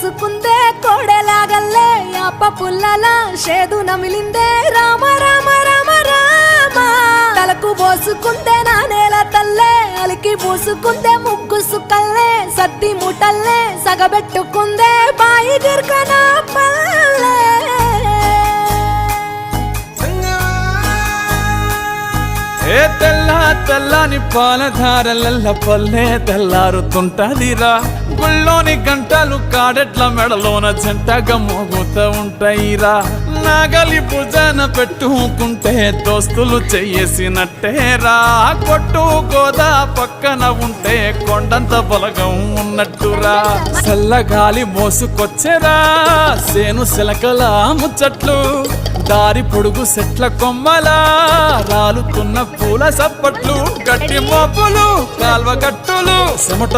పోసుకుందే కోడెలాగల్లే యాప పుల్లలా షేదు నమిలిందే రామ రామ రామ రామ తలకు పోసుకుందే నా నేల తల్లే అలికి పూసుకుందే ముగ్గు సుక్కల్లే సత్తి ముటల్లే సగబెట్టుకుందే బాయి గిర్కన పల్లె ఏ తెల్ల తెల్లని పాలధారలల్ల పల్లె తెల్లారుతుంటదిరా గుళ్ళోని గంటలు కాడెట్ల మెడలోన జంటగా మోగుతూ ఉంటాయిరా నాగలి భుజాన పెట్టుకుంటే దోస్తులు చెయ్యేసినట్టేరా కొట్టు గోదా పక్కన ఉంటే కొండంత బలగం ఉన్నట్టురా చల్లగాలి మోసుకొచ్చెరా సేను శిలకల ముచ్చట్లు దారి పొడుగు సెట్ల కొమ్మలా రాలుతున్న పూల సప్పట్లు గట్టి మోపులు కాల్వ గట్టులు చెమట